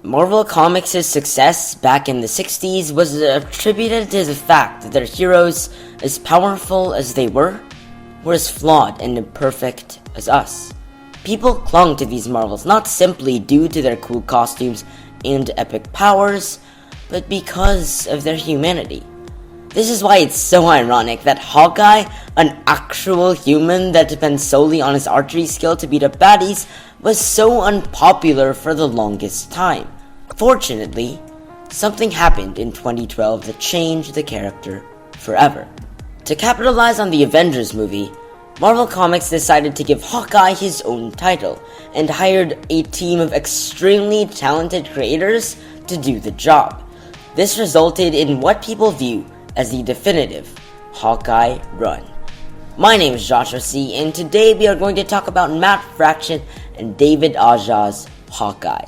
Marvel Comics' success back in the 60s was attributed to the fact that their heroes, as powerful as they were as flawed and imperfect as us. People clung to these Marvels not simply due to their cool costumes and epic powers, but because of their humanity. This is why it's so ironic that Hawkeye, an actual human that depends solely on his archery skill to beat up baddies, was so unpopular for the longest time. Fortunately, something happened in 2012 that changed the character forever. To capitalize on the Avengers movie, Marvel Comics decided to give Hawkeye his own title and hired a team of extremely talented creators to do the job. This resulted in what people view as the definitive Hawkeye run. My name is Joshua C, and today we are going to talk about Matt Fraction and David Aja's Hawkeye.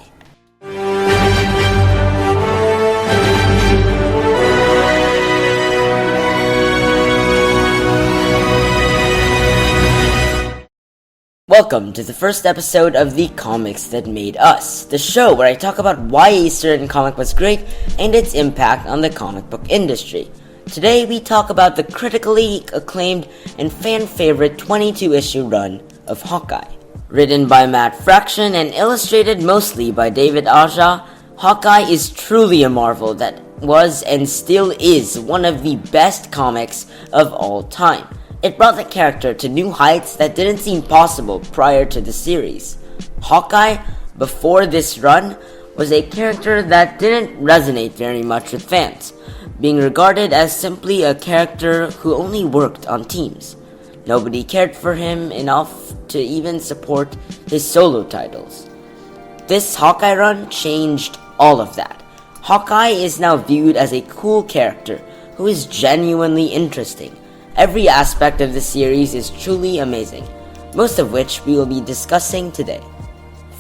Welcome to the first episode of The Comics That Made Us, the show where I talk about why a certain comic was great and its impact on the comic book industry. Today we talk about the critically acclaimed and fan-favorite 22-issue run of Hawkeye. Written by Matt Fraction and illustrated mostly by David Aja, Hawkeye is truly a marvel that was and still is one of the best comics of all time. It brought the character to new heights that didn't seem possible prior to the series. Hawkeye, before this run, was a character that didn't resonate very much with fans, being regarded as simply a character who only worked on teams. Nobody cared for him enough to even support his solo titles. This Hawkeye run changed all of that. Hawkeye is now viewed as a cool character who is genuinely interesting. Every aspect of the series is truly amazing, most of which we will be discussing today.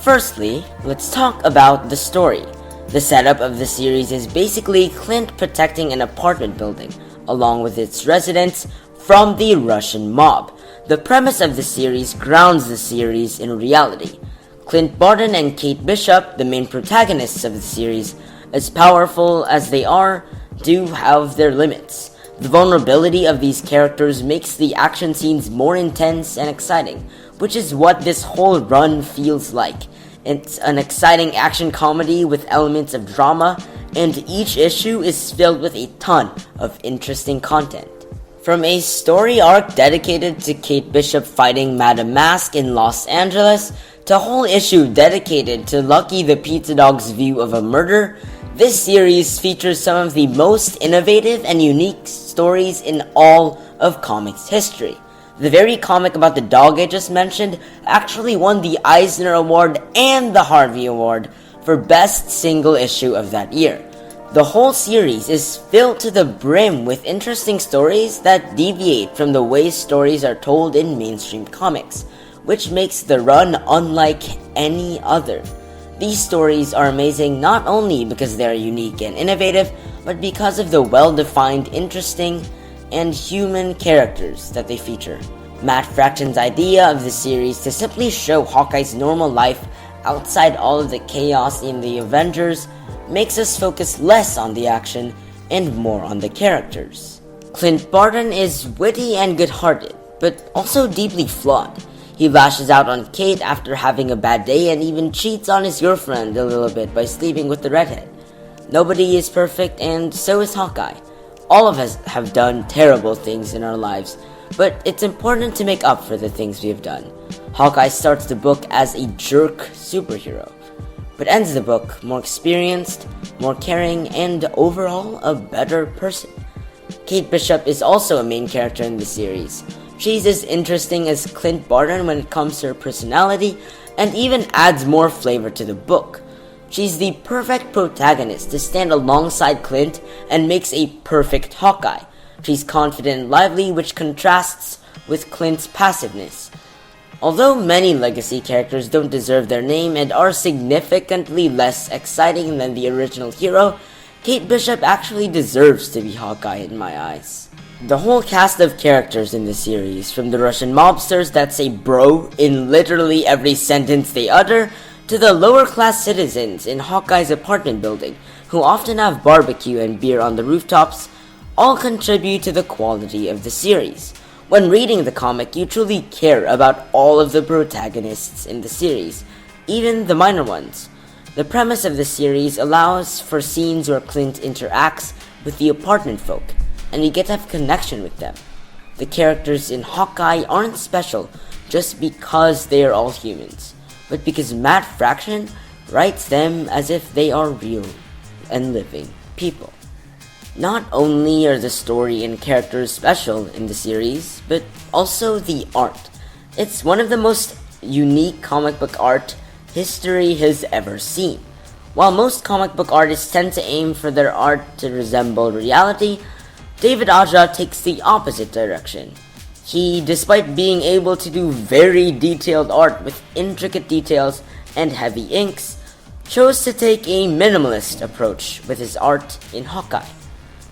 Firstly, let's talk about the story. The setup of the series is basically Clint protecting an apartment building, along with its residents, from the Russian mob. The premise of the series grounds the series in reality. Clint Barton and Kate Bishop, the main protagonists of the series, as powerful as they are, do have their limits. The vulnerability of these characters makes the action scenes more intense and exciting, which is what this whole run feels like. It's an exciting action comedy with elements of drama, and each issue is filled with a ton of interesting content. From a story arc dedicated to Kate Bishop fighting Madame Mask in Los Angeles, to a whole issue dedicated to Lucky the Pizza Dog's view of a murder, this series features some of the most innovative and unique stories in all of comics history. The very comic about the dog I just mentioned actually won the Eisner Award and the Harvey Award for Best Single Issue of that year. The whole series is filled to the brim with interesting stories that deviate from the way stories are told in mainstream comics, which makes the run unlike any other. These stories are amazing not only because they are unique and innovative, but because of the well-defined, interesting, and human characters that they feature. Matt Fraction's idea of the series to simply show Hawkeye's normal life outside all of the chaos in the Avengers makes us focus less on the action and more on the characters. Clint Barton is witty and good-hearted, but also deeply flawed. He lashes out on Kate after having a bad day and even cheats on his girlfriend a little bit by sleeping with the redhead. Nobody is perfect, and so is Hawkeye. All of us have done terrible things in our lives, but it's important to make up for the things we have done. Hawkeye starts the book as a jerk superhero, but ends the book more experienced, more caring, and overall a better person. Kate Bishop is also a main character in the series. She's as interesting as Clint Barton when it comes to her personality, and even adds more flavor to the book. She's the perfect protagonist to stand alongside Clint and makes a perfect Hawkeye. She's confident and lively, which contrasts with Clint's passiveness. Although many legacy characters don't deserve their name and are significantly less exciting than the original hero, Kate Bishop actually deserves to be Hawkeye in my eyes. The whole cast of characters in the series, from the Russian mobsters that say bro in literally every sentence they utter, to the lower-class citizens in Hawkeye's apartment building, who often have barbecue and beer on the rooftops, all contribute to the quality of the series. When reading the comic, you truly care about all of the protagonists in the series, even the minor ones. The premise of the series allows for scenes where Clint interacts with the apartment folk, and you get to have connection with them. The characters in Hawkeye aren't special just because they are all humans, but because Matt Fraction writes them as if they are real and living people. Not only are the story and characters special in the series, but also the art. It's one of the most unique comic book art history has ever seen. While most comic book artists tend to aim for their art to resemble reality, David Aja takes the opposite direction. He, despite being able to do very detailed art with intricate details and heavy inks, chose to take a minimalist approach with his art in Hawkeye.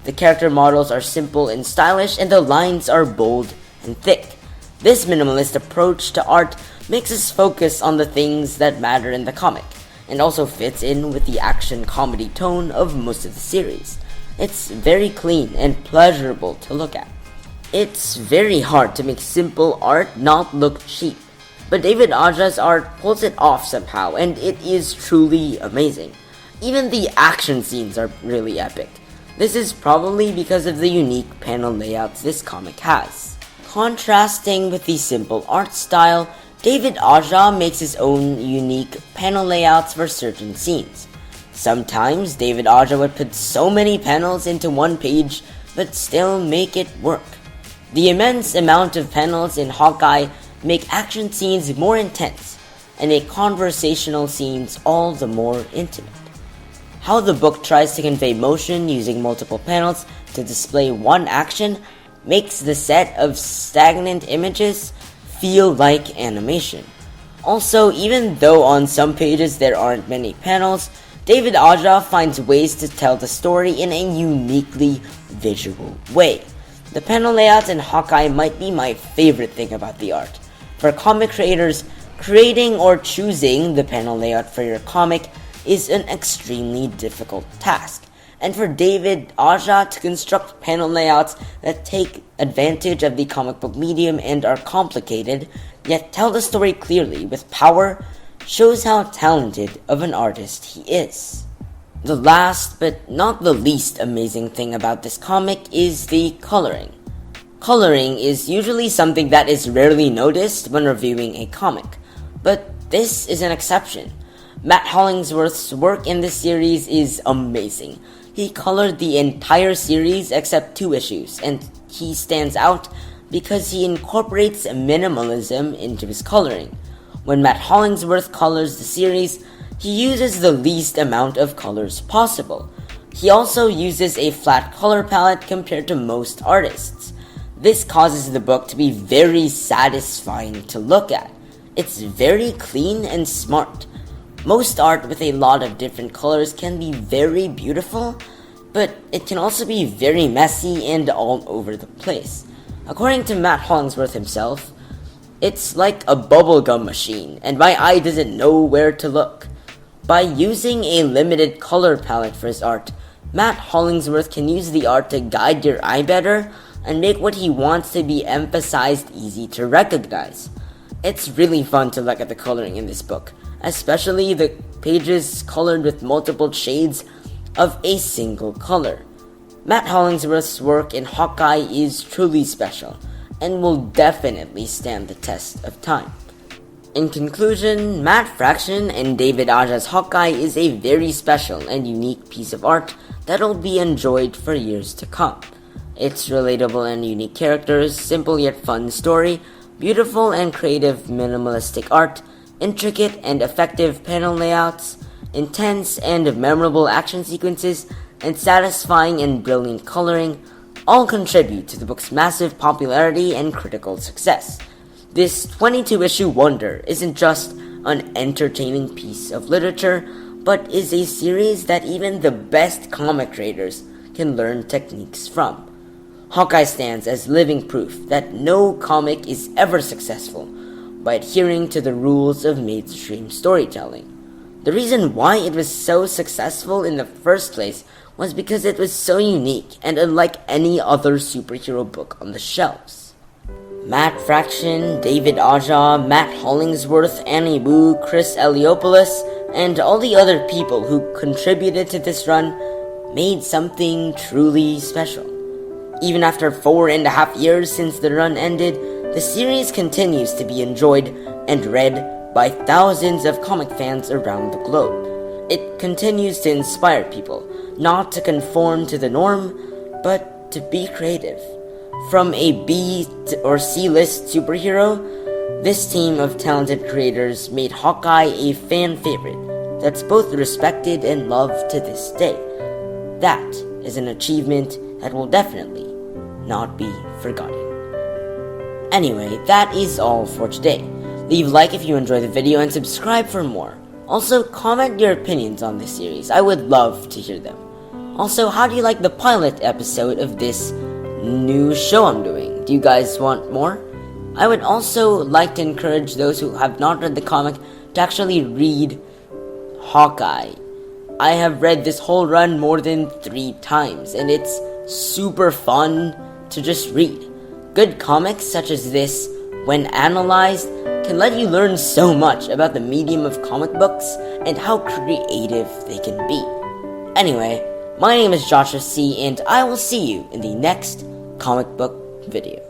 The character models are simple and stylish, and the lines are bold and thick. This minimalist approach to art makes us focus on the things that matter in the comic, and also fits in with the action comedy tone of most of the series. It's very clean and pleasurable to look at. It's very hard to make simple art not look cheap, but David Aja's art pulls it off somehow, and it is truly amazing. Even the action scenes are really epic. This is probably because of the unique panel layouts this comic has. Contrasting with the simple art style, David Aja makes his own unique panel layouts for certain scenes. Sometimes David Aja would put so many panels into one page, but still make it work. The immense amount of panels in Hawkeye make action scenes more intense, and make conversational scenes all the more intimate. How the book tries to convey motion using multiple panels to display one action makes the set of stagnant images feel like animation. Also, even though on some pages there aren't many panels, David Aja finds ways to tell the story in a uniquely visual way. The panel layouts in Hawkeye might be my favorite thing about the art. For comic creators, creating or choosing the panel layout for your comic is an extremely difficult task, and for David Aja to construct panel layouts that take advantage of the comic book medium and are complicated, yet tell the story clearly with power, shows how talented of an artist he is. The last but not the least amazing thing about this comic is the coloring. Coloring is usually something that is rarely noticed when reviewing a comic, but this is an exception. Matt Hollingsworth's work in this series is amazing. He colored the entire series except 2 issues, and he stands out because he incorporates minimalism into his coloring. When Matt Hollingsworth colors the series, he uses the least amount of colors possible. He also uses a flat color palette compared to most artists. This causes the book to be very satisfying to look at. It's very clean and smart. Most art with a lot of different colors can be very beautiful, but it can also be very messy and all over the place. According to Matt Hollingsworth himself, it's like a bubblegum machine, and my eye doesn't know where to look. By using a limited color palette for his art, Matt Hollingsworth can use the art to guide your eye better and make what he wants to be emphasized easy to recognize. It's really fun to look at the coloring in this book, especially the pages colored with multiple shades of a single color. Matt Hollingsworth's work in Hawkeye is truly special, and will definitely stand the test of time. In conclusion, Matt Fraction and David Aja's Hawkeye is a very special and unique piece of art that'll be enjoyed for years to come. Its relatable and unique characters, simple yet fun story, beautiful and creative minimalistic art, intricate and effective panel layouts, intense and memorable action sequences, and satisfying and brilliant coloring all contribute to the book's massive popularity and critical success. This 22-issue wonder isn't just an entertaining piece of literature, but is a series that even the best comic creators can learn techniques from. Hawkeye stands as living proof that no comic is ever successful by adhering to the rules of mainstream storytelling. The reason why it was so successful in the first place was because it was so unique and unlike any other superhero book on the shelves. Matt Fraction, David Aja, Matt Hollingsworth, Annie Wu, Chris Eliopoulos, and all the other people who contributed to this run made something truly special. Even after 4.5 years since the run ended, the series continues to be enjoyed and read by thousands of comic fans around the globe. It continues to inspire people not to conform to the norm, but to be creative. From a B or C-list superhero, this team of talented creators made Hawkeye a fan favorite that's both respected and loved to this day. That is an achievement that will definitely not be forgotten. Anyway, that is all for today. Leave a like if you enjoyed the video and subscribe for more. Also, comment your opinions on this series. I would love to hear them. Also, how do you like the pilot episode of this new show I'm doing? Do you guys want more? I would also like to encourage those who have not read the comic to actually read Hawkeye. I have read this whole run more than 3 times, and it's super fun to just read. Good comics such as this, when analyzed, can let you learn so much about the medium of comic books and how creative they can be. Anyway, my name is Joshua C, and I will see you in the next comic book video.